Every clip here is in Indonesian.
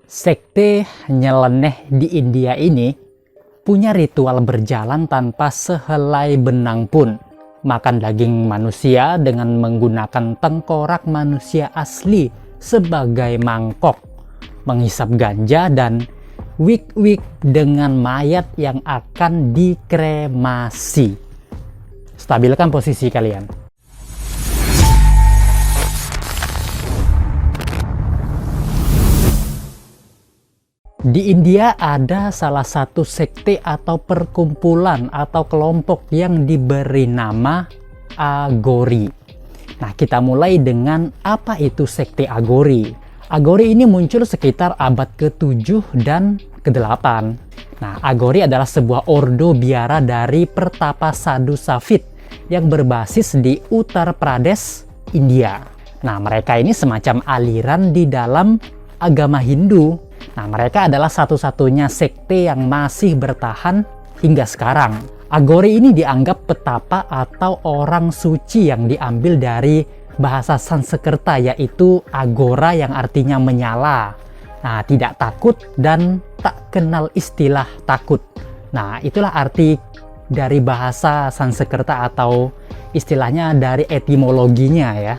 Sekte nyeleneh di India ini punya ritual berjalan tanpa sehelai benang pun. Makan daging manusia dengan menggunakan tengkorak manusia asli sebagai mangkok. Menghisap ganja dan wik-wik dengan mayat yang akan dikremasi. Stabilkan posisi kalian. Di India ada salah satu sekte atau perkumpulan atau kelompok yang diberi nama Aghori. Nah, kita mulai dengan apa itu sekte Aghori. Aghori ini muncul sekitar abad ke-7 dan ke-8. Nah, Aghori adalah sebuah ordo biara dari pertapa sadhu Safid yang berbasis di Uttar Pradesh, India. Nah, mereka ini semacam aliran di dalam agama Hindu. Nah, mereka adalah satu-satunya sekte yang masih bertahan hingga sekarang. Aghori ini dianggap petapa atau orang suci yang diambil dari bahasa Sanskerta, yaitu agora yang artinya menyala. Nah, tidak takut dan tak kenal istilah takut. Nah, itulah arti dari bahasa Sanskerta atau istilahnya dari etimologinya ya.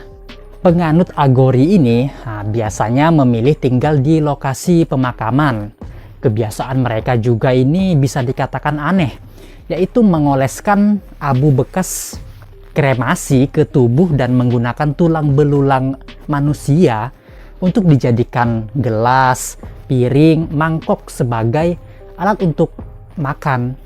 Penganut Aghori ini biasanya memilih tinggal di lokasi pemakaman. Kebiasaan mereka juga ini bisa dikatakan aneh, yaitu mengoleskan abu bekas kremasi ke tubuh dan menggunakan tulang belulang manusia untuk dijadikan gelas, piring, mangkok sebagai alat untuk makan.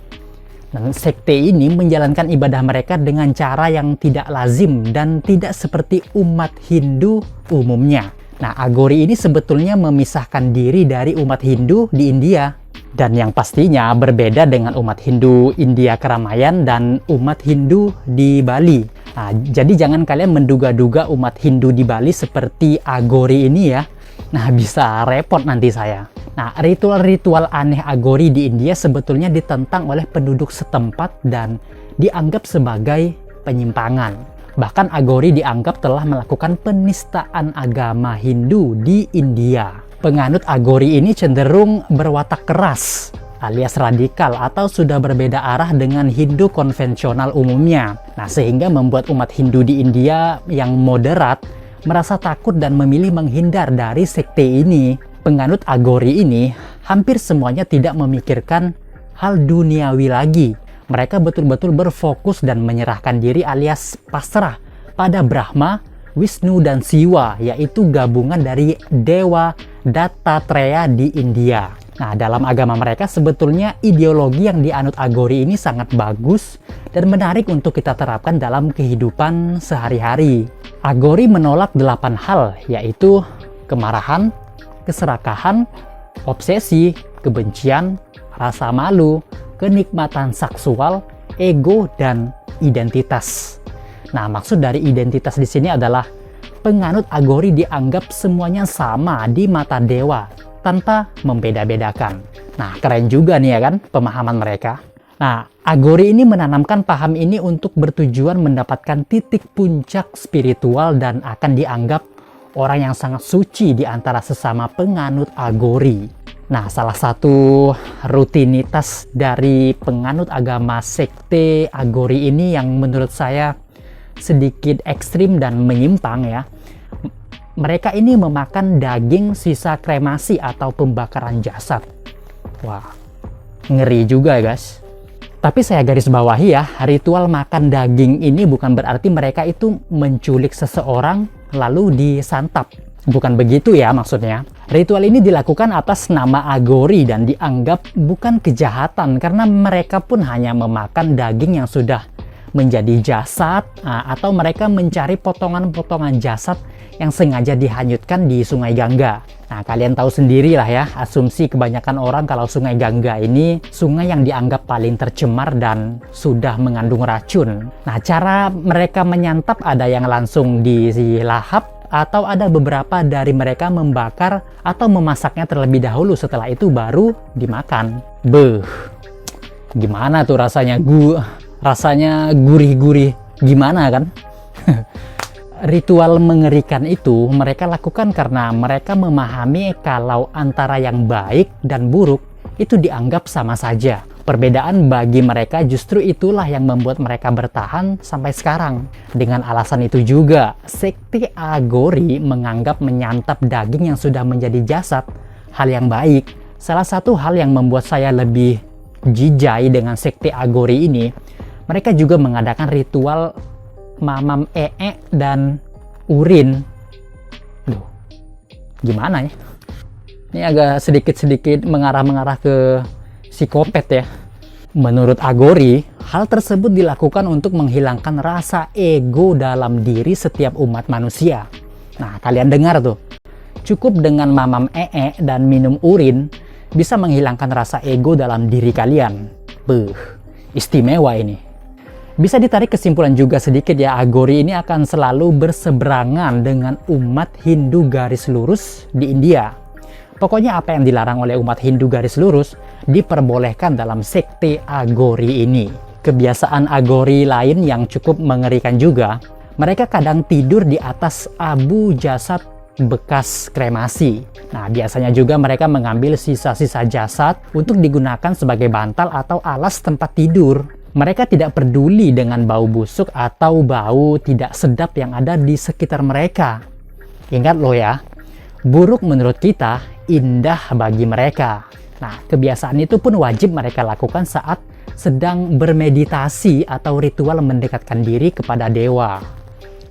Dan sekte ini menjalankan ibadah mereka dengan cara yang tidak lazim dan tidak seperti umat Hindu umumnya. Nah, Aghori ini sebetulnya memisahkan diri dari umat Hindu di India. Dan yang pastinya berbeda dengan umat Hindu India keramaian dan umat Hindu di Bali. Nah, jadi jangan kalian menduga-duga umat Hindu di Bali seperti Aghori ini ya. Nah, bisa repot nanti saya. Nah, ritual-ritual aneh Aghori di India sebetulnya ditentang oleh penduduk setempat dan dianggap sebagai penyimpangan. Bahkan Aghori dianggap telah melakukan penistaan agama Hindu di India. Penganut Aghori ini cenderung berwatak keras alias radikal atau sudah berbeda arah dengan Hindu konvensional umumnya. Nah, sehingga membuat umat Hindu di India yang moderat merasa takut dan memilih menghindar dari sekte ini. Penganut Aghori ini hampir semuanya tidak memikirkan hal duniawi lagi. Mereka betul-betul berfokus dan menyerahkan diri alias pasrah pada Brahma, Wisnu, dan Siwa, yaitu gabungan dari Dewa Dattatreya di India. Nah, dalam agama mereka sebetulnya ideologi yang dianut Aghori ini sangat bagus dan menarik untuk kita terapkan dalam kehidupan sehari-hari. Aghori menolak 8 hal, yaitu kemarahan, keserakahan, obsesi, kebencian, rasa malu, kenikmatan seksual, ego, dan identitas. Nah, maksud dari identitas di sini adalah penganut Aghori dianggap semuanya sama di mata dewa tanpa membeda-bedakan. Nah, keren juga nih ya kan pemahaman mereka. Nah, Aghori ini menanamkan paham ini untuk bertujuan mendapatkan titik puncak spiritual dan akan dianggap orang yang sangat suci di antara sesama penganut Aghori. Nah, salah satu rutinitas dari penganut agama sekte Aghori ini yang menurut saya sedikit ekstrim dan menyimpang ya. Mereka ini memakan daging sisa kremasi atau pembakaran jasad. Wah, ngeri juga guys. Tapi saya garis bawahi ya, ritual makan daging ini bukan berarti mereka itu menculik seseorang lalu disantap. Bukan begitu ya maksudnya. Ritual ini dilakukan atas nama Aghori dan dianggap bukan kejahatan karena mereka pun hanya memakan daging yang sudah menjadi jasad atau mereka mencari potongan-potongan jasad yang sengaja dihanyutkan di Sungai Gangga. Nah, kalian tahu sendiri lah ya, asumsi kebanyakan orang kalau Sungai Gangga ini sungai yang dianggap paling tercemar dan sudah mengandung racun. Nah, cara mereka menyantap ada yang langsung dilahap atau ada beberapa dari mereka membakar atau memasaknya terlebih dahulu, setelah itu baru dimakan. Beuh, gimana tuh rasanya? Rasanya gurih-gurih gimana kan? Ritual mengerikan itu mereka lakukan karena mereka memahami kalau antara yang baik dan buruk itu dianggap sama saja. Perbedaan bagi mereka justru itulah yang membuat mereka bertahan sampai sekarang. Dengan alasan itu juga, sekte Agori menganggap menyantap daging yang sudah menjadi jasad hal yang baik. Salah satu hal yang membuat saya lebih jijai dengan sekte Agori ini, mereka juga mengadakan ritual mamam dan urin. Duh, gimana ya? Ini agak sedikit-sedikit mengarah-mengarah ke psikopat ya. Menurut Agori, hal tersebut dilakukan untuk menghilangkan rasa ego dalam diri setiap umat manusia. Nah, kalian dengar tuh. Cukup dengan mamam dan minum urin bisa menghilangkan rasa ego dalam diri kalian. Istimewa ini. Bisa ditarik kesimpulan juga sedikit ya, Agori ini akan selalu berseberangan dengan umat Hindu garis lurus di India. Pokoknya apa yang dilarang oleh umat Hindu garis lurus diperbolehkan dalam sekte Agori ini. Kebiasaan Agori lain yang cukup mengerikan juga, mereka kadang tidur di atas abu jasad bekas kremasi. Nah, biasanya juga mereka mengambil sisa-sisa jasad untuk digunakan sebagai bantal atau alas tempat tidur. Mereka tidak peduli dengan bau busuk atau bau tidak sedap yang ada di sekitar mereka. Ingat loh ya, buruk menurut kita, indah bagi mereka. Nah, kebiasaan itu pun wajib mereka lakukan saat sedang bermeditasi atau ritual mendekatkan diri kepada dewa.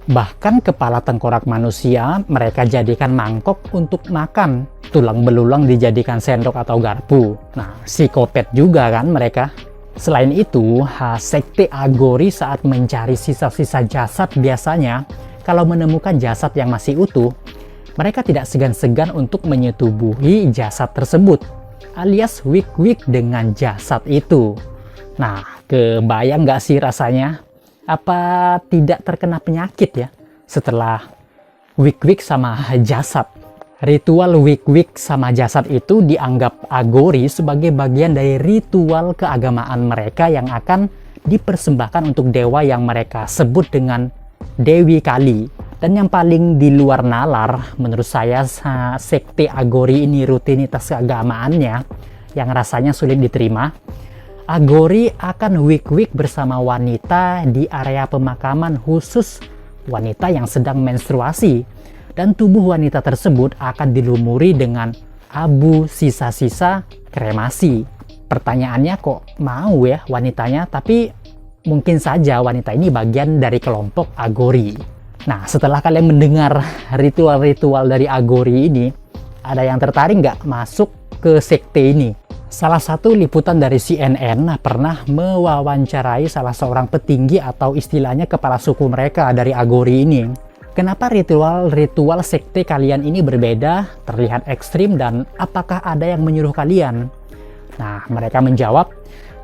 Bahkan kepala tengkorak manusia mereka jadikan mangkok untuk makan. Tulang belulang dijadikan sendok atau garpu. Nah, psikopat juga kan mereka. Selain itu, sekte Agori saat mencari sisa-sisa jasad biasanya, kalau menemukan jasad yang masih utuh, mereka tidak segan-segan untuk menyetubuhi jasad tersebut, alias wik-wik dengan jasad itu. Nah, kebayang nggak sih rasanya? Apa tidak terkena penyakit ya setelah wik-wik sama jasad? Ritual wik-wik sama jasad itu dianggap Agori sebagai bagian dari ritual keagamaan mereka yang akan dipersembahkan untuk dewa yang mereka sebut dengan Dewi Kali. Dan yang paling di luar nalar menurut saya, sekte Agori ini rutinitas keagamaannya yang rasanya sulit diterima. Agori akan wik-wik bersama wanita di area pemakaman khusus wanita yang sedang menstruasi. Dan tubuh wanita tersebut akan dilumuri dengan abu sisa-sisa kremasi. Pertanyaannya, kok mau ya wanitanya? Tapi mungkin saja wanita ini bagian dari kelompok Agori. Nah, setelah kalian mendengar ritual-ritual dari Agori ini, ada yang tertarik nggak masuk ke sekte ini? Salah satu liputan dari CNN pernah mewawancarai salah seorang petinggi atau istilahnya kepala suku mereka dari Agori ini. Kenapa ritual-ritual sekte kalian ini berbeda, terlihat ekstrim, dan apakah ada yang menyuruh kalian? Nah, mereka menjawab,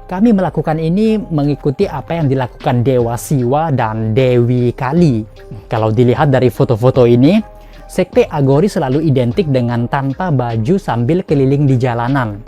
kami melakukan ini mengikuti apa yang dilakukan Dewa Siwa dan Dewi Kali. Kalau dilihat dari foto-foto ini, sekte Agori selalu identik dengan tanpa baju sambil keliling di jalanan.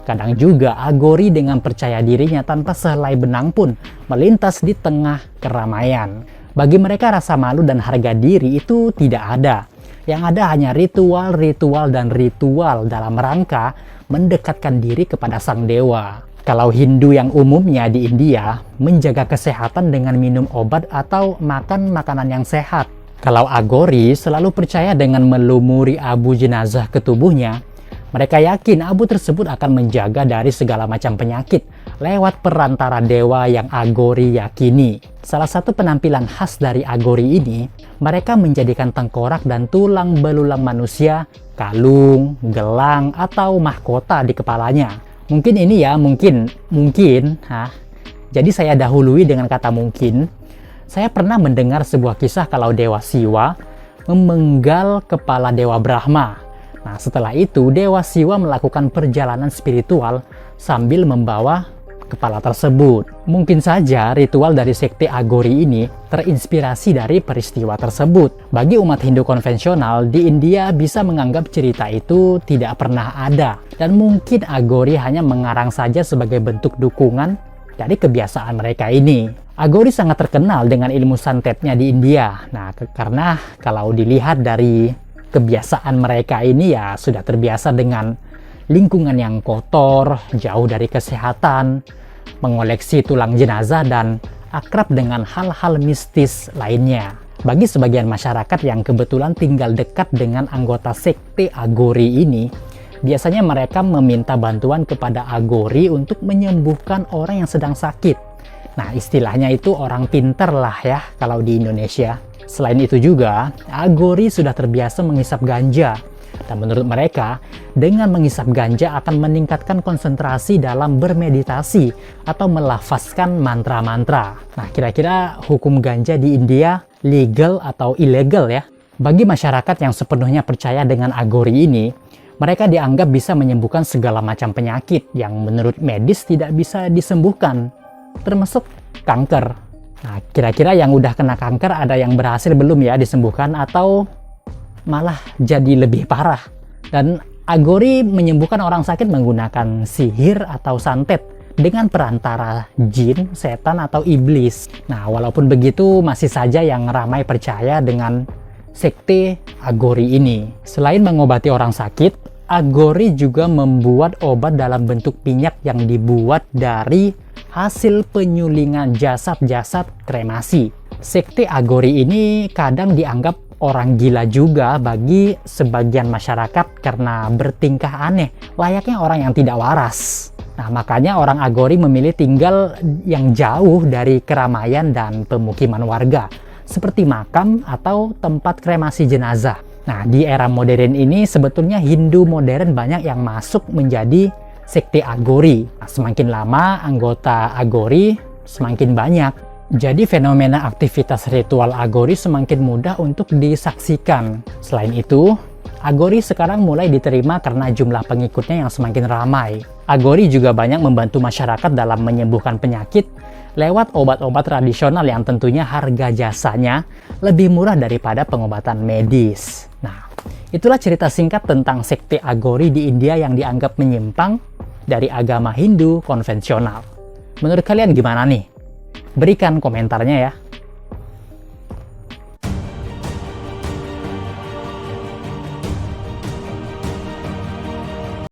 Kadang juga Agori dengan percaya dirinya tanpa sehelai benang pun melintas di tengah keramaian. Bagi mereka rasa malu dan harga diri itu tidak ada. Yang ada hanya ritual-ritual dan ritual dalam rangka mendekatkan diri kepada sang dewa. Kalau Hindu yang umumnya di India menjaga kesehatan dengan minum obat atau makan makanan yang sehat. Kalau Agori selalu percaya dengan melumuri abu jenazah ke tubuhnya. Mereka yakin abu tersebut akan menjaga dari segala macam penyakit lewat perantara dewa yang Agori yakini. Salah satu penampilan khas dari Agori ini, mereka menjadikan tengkorak dan tulang belulang manusia, kalung, gelang, atau mahkota di kepalanya. Mungkin ini ya, mungkin. Jadi saya dahului dengan kata mungkin. Saya pernah mendengar sebuah kisah kalau Dewa Siwa memenggal kepala Dewa Brahma. Nah, setelah itu Dewa Siwa melakukan perjalanan spiritual sambil membawa kepala tersebut. Mungkin saja ritual dari sekte Agori ini terinspirasi dari peristiwa tersebut. Bagi umat Hindu konvensional di India bisa menganggap cerita itu tidak pernah ada. Dan mungkin Agori hanya mengarang saja sebagai bentuk dukungan dari kebiasaan mereka ini. Agori sangat terkenal dengan ilmu santetnya di India. Nah, karena kalau dilihat dari kebiasaan mereka ini ya sudah terbiasa dengan lingkungan yang kotor, jauh dari kesehatan, mengoleksi tulang jenazah, dan akrab dengan hal-hal mistis lainnya. Bagi sebagian masyarakat yang kebetulan tinggal dekat dengan anggota sekte Agori ini, biasanya mereka meminta bantuan kepada Agori untuk menyembuhkan orang yang sedang sakit. Nah, istilahnya itu orang pinter lah ya kalau di Indonesia. Selain itu juga, Agori sudah terbiasa menghisap ganja. Dan menurut mereka, dengan menghisap ganja akan meningkatkan konsentrasi dalam bermeditasi atau melafazkan mantra-mantra. Nah, kira-kira hukum ganja di India legal atau ilegal ya? Bagi masyarakat yang sepenuhnya percaya dengan Agori ini, mereka dianggap bisa menyembuhkan segala macam penyakit yang menurut medis tidak bisa disembuhkan, termasuk kanker. Nah, kira-kira yang udah kena kanker ada yang berhasil belum ya disembuhkan atau malah jadi lebih parah? Dan Agori menyembuhkan orang sakit menggunakan sihir atau santet dengan perantara jin, setan, atau iblis. Nah, walaupun begitu masih saja yang ramai percaya dengan sekte Agori ini. Selain mengobati orang sakit, Agori juga membuat obat dalam bentuk minyak yang dibuat dari hasil penyulingan jasad-jasad kremasi. Sekte Agori ini kadang dianggap orang gila juga bagi sebagian masyarakat karena bertingkah aneh, layaknya orang yang tidak waras. Nah, makanya orang Agori memilih tinggal yang jauh dari keramaian dan pemukiman warga, seperti makam atau tempat kremasi jenazah. Nah, di era modern ini sebetulnya Hindu modern banyak yang masuk menjadi sekte Agori. Nah, semakin lama anggota Agori semakin banyak. Jadi fenomena aktivitas ritual Agori semakin mudah untuk disaksikan. Selain itu, Agori sekarang mulai diterima karena jumlah pengikutnya yang semakin ramai. Agori juga banyak membantu masyarakat dalam menyembuhkan penyakit lewat obat-obat tradisional yang tentunya harga jasanya lebih murah daripada pengobatan medis. Nah, itulah cerita singkat tentang sekte Agori di India yang dianggap menyimpang dari agama Hindu konvensional. Menurut kalian gimana nih? Berikan komentarnya ya.